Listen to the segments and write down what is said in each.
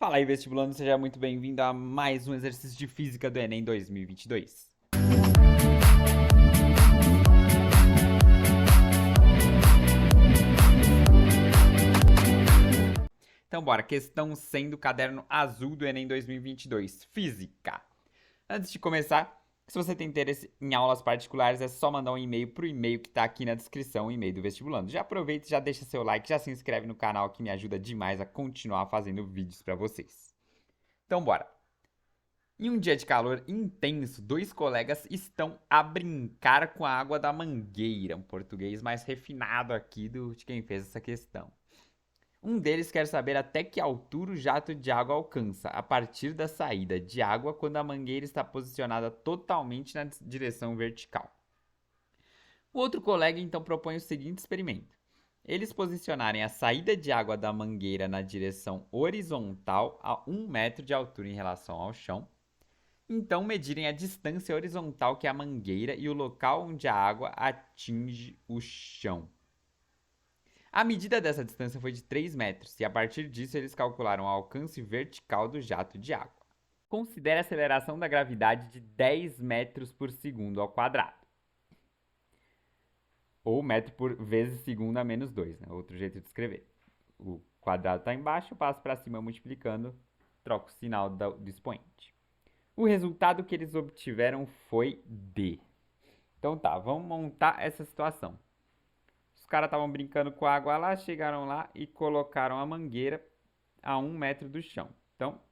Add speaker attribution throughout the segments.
Speaker 1: Fala aí, vestibulando, seja muito bem-vindo a mais um exercício de física do Enem 2022. Então, bora, questão 100 do caderno azul do Enem 2022, Física. Antes de começar, se você tem interesse em aulas particulares, é só mandar um e-mail pro e-mail que tá aqui na descrição, o e-mail do vestibulando. Já aproveita, já deixa seu like, já se inscreve no canal que me ajuda demais a continuar fazendo vídeos pra vocês. Então, bora. Em um dia de calor intenso, dois colegas estão a brincar com a água da mangueira, um português mais refinado aqui de quem fez essa questão. Um deles quer saber até que altura o jato de água alcança a partir da saída de água quando a mangueira está posicionada totalmente na direção vertical. O outro colega então propõe o seguinte experimento: eles posicionarem a saída de água da mangueira na direção horizontal a 1 metro de altura em relação ao chão. Então, medirem a distância horizontal que é a mangueira e o local onde a água atinge o chão. A medida dessa distância foi de 3 metros e a partir disso eles calcularam o alcance vertical do jato de água. Considere a aceleração da gravidade de 10 metros por segundo ao quadrado. Ou metro por vezes segundo a menos 2, né? Outro jeito de escrever. O quadrado está embaixo, eu passo para cima multiplicando, troco o sinal do expoente. O resultado que eles obtiveram foi D. Então tá, vamos montar essa situação. Os caras estavam brincando com a água lá, chegaram lá e colocaram a mangueira a 1 metro do chão. Então,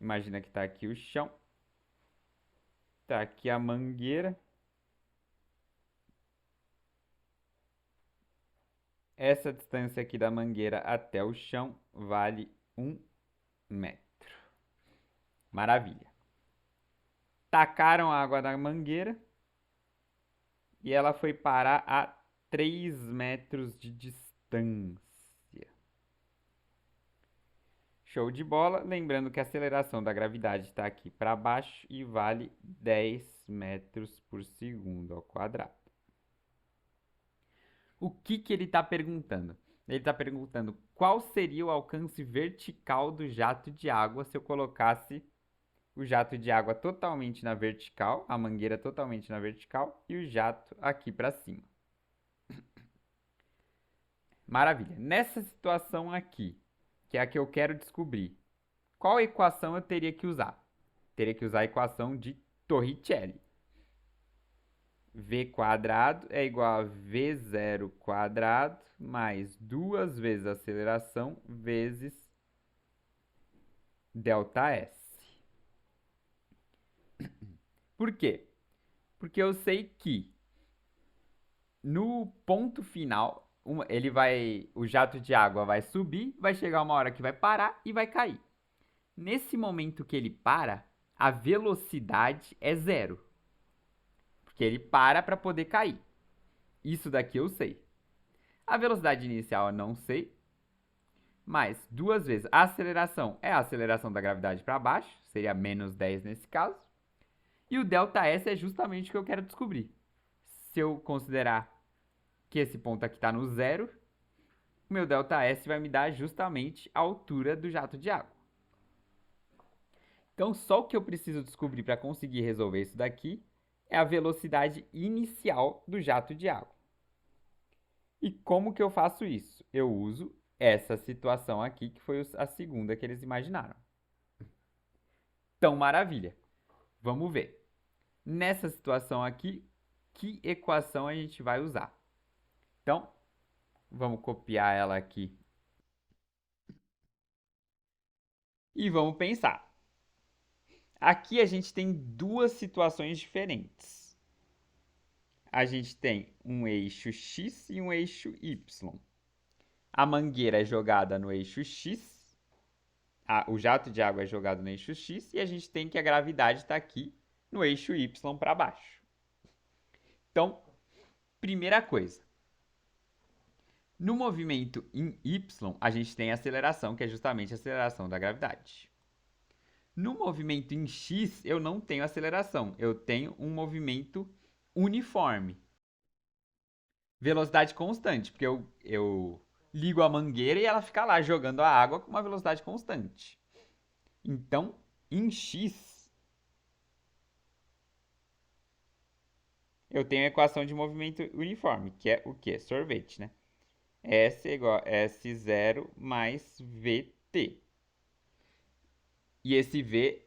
Speaker 1: imagina que tá aqui o chão. Tá aqui a mangueira. Essa distância aqui da mangueira até o chão vale 1 metro. Maravilha. Tacaram a água da mangueira e ela foi parar a 3 metros de distância. Show de bola. Lembrando que a aceleração da gravidade está aqui para baixo e vale 10 metros por segundo ao quadrado. O que ele está perguntando? Ele está perguntando qual seria o alcance vertical do jato de água se eu colocasse o jato de água totalmente na vertical, a mangueira totalmente na vertical e o jato aqui para cima. Maravilha. Nessa situação aqui, que é a que eu quero descobrir, qual equação eu teria que usar? Teria que usar a equação de Torricelli. V quadrado é igual a V0 quadrado mais 2 vezes a aceleração vezes ΔS. Por quê? Porque eu sei que no ponto final, o jato de água vai subir, vai chegar uma hora que vai parar e vai cair. Nesse momento que ele para, a velocidade é zero. Porque ele para poder cair. Isso daqui eu sei. A velocidade inicial eu não sei. Mas 2 vezes a aceleração é a aceleração da gravidade para baixo. Seria menos 10 nesse caso. E o ΔS é justamente o que eu quero descobrir. Se eu considerar que esse ponto aqui está no zero, o meu ΔS vai me dar justamente a altura do jato de água. Então, só o que eu preciso descobrir para conseguir resolver isso daqui é a velocidade inicial do jato de água. E como que eu faço isso? Eu uso essa situação aqui, que foi a segunda que eles imaginaram. Então, maravilha. Vamos ver. Nessa situação aqui, que equação a gente vai usar? Então, vamos copiar ela aqui. E vamos pensar. Aqui a gente tem duas situações diferentes. A gente tem um eixo X e um eixo Y. A mangueira é jogada no eixo X, o jato de água é jogado no eixo X e a gente tem que a gravidade está aqui no eixo Y para baixo. Então, primeira coisa. No movimento em Y, a gente tem a aceleração, que é justamente a aceleração da gravidade. No movimento em X, eu não tenho aceleração, eu tenho um movimento uniforme. Velocidade constante, porque eu ligo a mangueira e ela fica lá jogando a água com uma velocidade constante. Então, em x, eu tenho a equação de movimento uniforme, que é o quê? Sorvete, né? S é igual a S0 mais VT. E esse V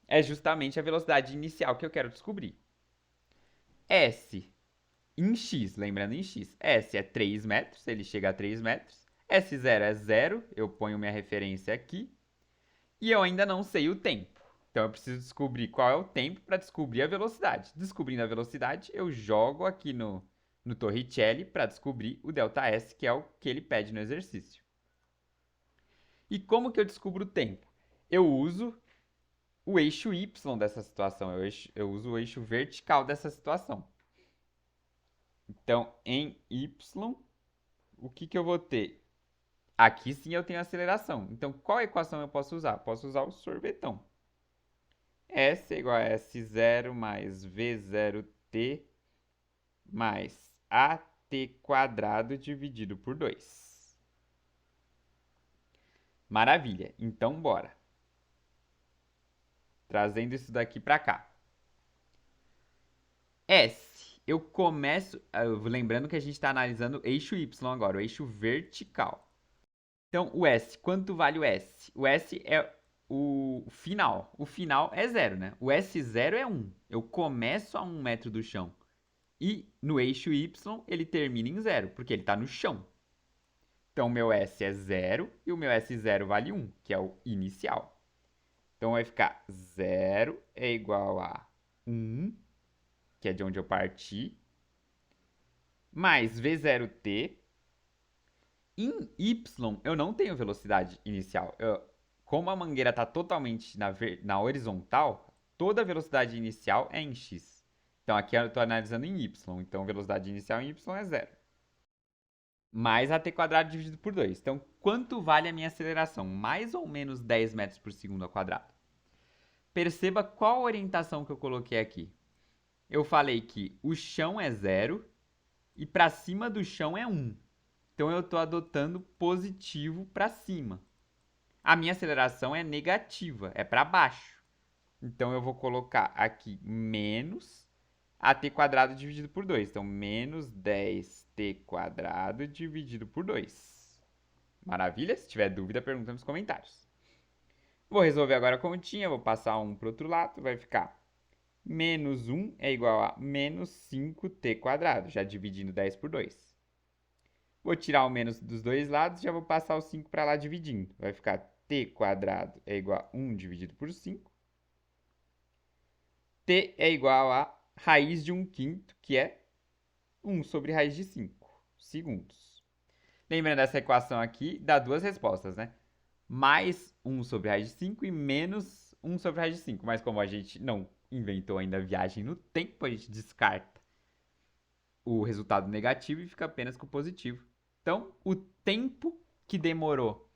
Speaker 1: é justamente a velocidade inicial que eu quero descobrir. S em x, lembrando em x, S é 3 metros, ele chega a 3 metros. S0 é 0, eu ponho minha referência aqui. E eu ainda não sei o tempo. Então eu preciso descobrir qual é o tempo para descobrir a velocidade. Descobrindo a velocidade, eu jogo aqui no Torricelli para descobrir o ΔS, que é o que ele pede no exercício. E como que eu descubro o tempo? Eu uso o eixo Y dessa situação, eu uso o eixo vertical dessa situação. Então, em Y, o que eu vou ter? Aqui sim eu tenho aceleração. Então, qual equação eu posso usar? Posso usar o sorvetão. S é igual a S0 mais V0t mais AT quadrado dividido por 2. Maravilha. Então, bora. Trazendo isso daqui para cá. S, eu começo... Lembrando que a gente está analisando eixo Y agora, o eixo vertical. Então, o S, quanto vale o S? O S é o final. O final é 0, né? O S0 é 1. Eu começo a 1 metro do chão. E no eixo Y, ele termina em 0, porque ele está no chão. Então, o meu S é 0 e o meu S0 vale 1, que é o inicial. Então, vai ficar 0 é igual a 1, que é de onde eu parti, mais V0t. Em Y, eu não tenho velocidade inicial. Como a mangueira está totalmente na horizontal, toda a velocidade inicial é em x. Então, aqui eu estou analisando em y. Então, velocidade inicial em y é 0. Mais AT quadrado dividido por 2. Então, quanto vale a minha aceleração? Mais ou menos 10 metros por segundo ao quadrado. Perceba qual orientação que eu coloquei aqui. Eu falei que o chão é 0 e para cima do chão é 1. Então, eu estou adotando positivo para cima. A minha aceleração é negativa, é para baixo. Então, eu vou colocar aqui menos AT quadrado dividido por 2. Então, menos 10t quadrado dividido por 2. Maravilha? Se tiver dúvida, pergunta nos comentários. Vou resolver agora a continha, vou passar 1 para o outro lado, vai ficar menos 1 é igual a menos 5t quadrado, já dividindo 10 por 2. Vou tirar o menos dos dois lados, já vou passar o 5 para lá dividindo. Vai ficar t quadrado é igual a 1 dividido por 5. T é igual a raiz de 1/5, que é 1 sobre raiz de 5 segundos. Lembrando dessa equação aqui, dá duas respostas, né? Mais 1 sobre raiz de 5 e menos 1 sobre raiz de 5. Mas como a gente não inventou ainda a viagem no tempo, a gente descarta o resultado negativo e fica apenas com o positivo. Então, o tempo que demorou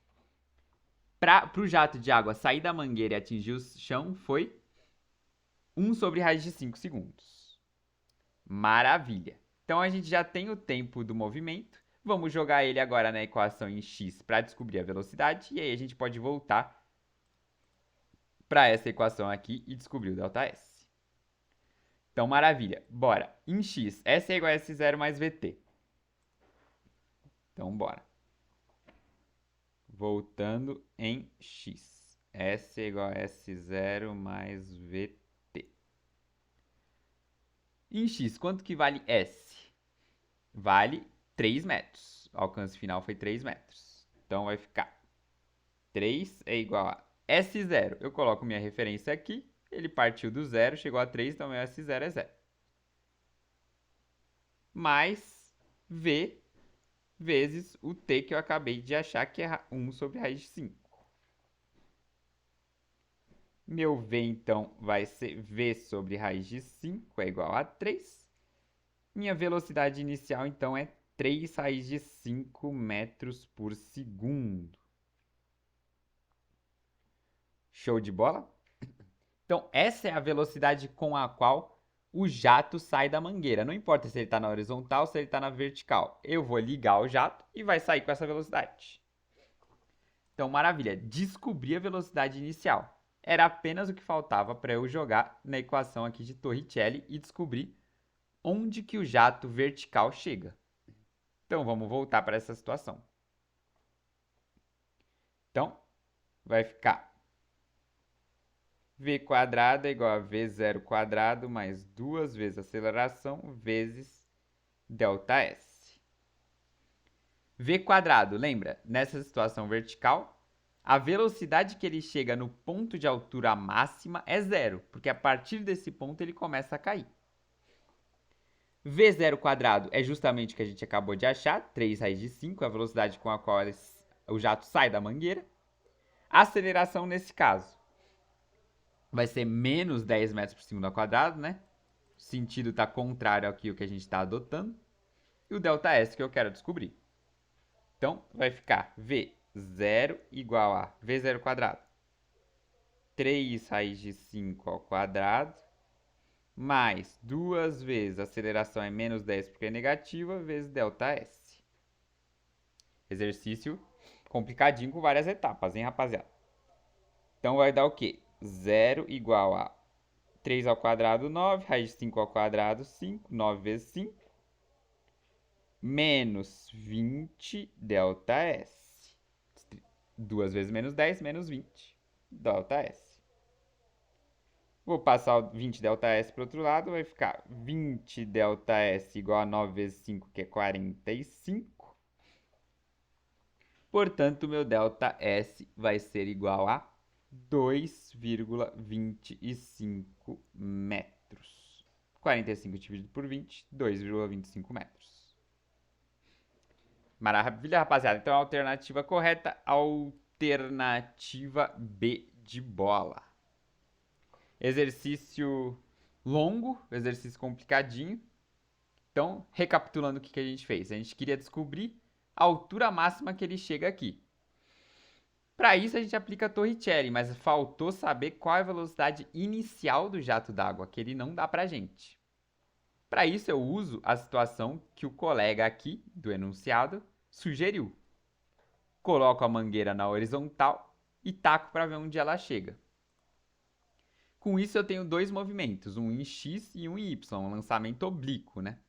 Speaker 1: para o jato de água sair da mangueira e atingir o chão foi 1 sobre raiz de 5 segundos. Maravilha! Então, a gente já tem o tempo do movimento. Vamos jogar ele agora na equação em x para descobrir a velocidade. E aí a gente pode voltar para essa equação aqui e descobrir o ΔS. Então, maravilha. Bora. Em x, S é igual a S0 mais VT. Então, bora. Voltando em x. S é igual a S0 mais VT. Em x, quanto que vale S? Vale 3 metros. O alcance final foi 3 metros. Então, vai ficar 3 é igual a S0. Eu coloco minha referência aqui. Ele partiu do 0, chegou a 3, então meu S0 é 0. Mais V vezes o t que eu acabei de achar, que é 1 sobre raiz de 5. Meu V, então, vai ser V sobre raiz de 5 é igual a 3. Minha velocidade inicial, então, é 3 raiz de 5 metros por segundo. Show de bola? Então, essa é a velocidade com a qual o jato sai da mangueira. Não importa se ele está na horizontal ou se ele está na vertical. Eu vou ligar o jato e vai sair com essa velocidade. Então, maravilha. Descobri a velocidade inicial. Era apenas o que faltava para eu jogar na equação aqui de Torricelli e descobrir onde que o jato vertical chega. Então, vamos voltar para essa situação. Então, vai ficar v quadrado é igual a v0 quadrado mais 2 vezes a aceleração vezes ΔS. V quadrado, lembra? Nessa situação vertical, a velocidade que ele chega no ponto de altura máxima é zero, porque a partir desse ponto ele começa a cair. V0 quadrado é justamente o que a gente acabou de achar, 3 raiz de 5, a velocidade com a qual o jato sai da mangueira. A aceleração nesse caso vai ser menos 10 metros por segundo ao quadrado, né? O sentido está contrário ao que a gente está adotando. E o ΔS que eu quero descobrir. Então, vai ficar V0 igual a V0 quadrado. 3 raiz de 5 ao quadrado, mais 2 vezes a aceleração é menos 10 porque é negativa, vezes ΔS. Exercício complicadinho com várias etapas, hein, rapaziada? Então, vai dar o quê? 0 igual a 3 ao quadrado, 9, raiz de 5 ao quadrado, 5, 9 vezes 5, menos 20 ΔS. 2 vezes menos 10, menos 20 ΔS. Vou passar o 20 ΔS para o outro lado, vai ficar 20 ΔS igual a 9 vezes 5, que é 45. Portanto, meu ΔS vai ser igual a 2,25 metros. 45 dividido por 20, 2,25 metros. Maravilha, rapaziada. Então, a alternativa correta, alternativa B de bola. Exercício longo, exercício complicadinho. Então, recapitulando o que a gente fez. A gente queria descobrir a altura máxima que ele chega aqui. Para isso, a gente aplica a Torricelli, mas faltou saber qual é a velocidade inicial do jato d'água, que ele não dá para a gente. Para isso, eu uso a situação que o colega aqui do enunciado sugeriu. Coloco a mangueira na horizontal e taco para ver onde ela chega. Com isso, eu tenho dois movimentos, um em X e um em Y, um lançamento oblíquo, né?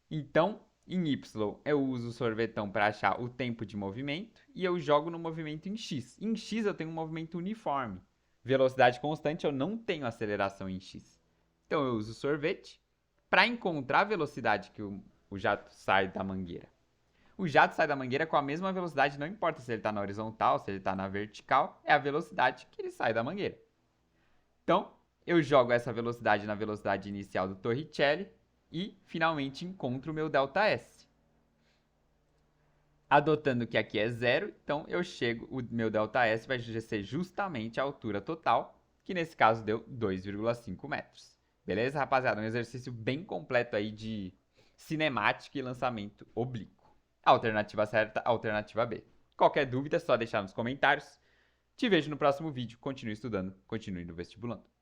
Speaker 1: Então, em Y, eu uso o sorvetão para achar o tempo de movimento e eu jogo no movimento em X. Em X, eu tenho um movimento uniforme. Velocidade constante, eu não tenho aceleração em X. Então, eu uso o sorvete para encontrar a velocidade que o jato sai da mangueira. O jato sai da mangueira com a mesma velocidade, não importa se ele está na horizontal, se ele está na vertical, é a velocidade que ele sai da mangueira. Então, eu jogo essa velocidade na velocidade inicial do Torricelli e, finalmente, encontro o meu ΔS. Adotando que aqui é zero, então eu chego, o meu ΔS vai ser justamente a altura total, que nesse caso deu 2,5 metros. Beleza, rapaziada? Um exercício bem completo aí de cinemática e lançamento oblíquo. Alternativa certa, alternativa B. Qualquer dúvida é só deixar nos comentários. Te vejo no próximo vídeo. Continue estudando, continue no vestibulando.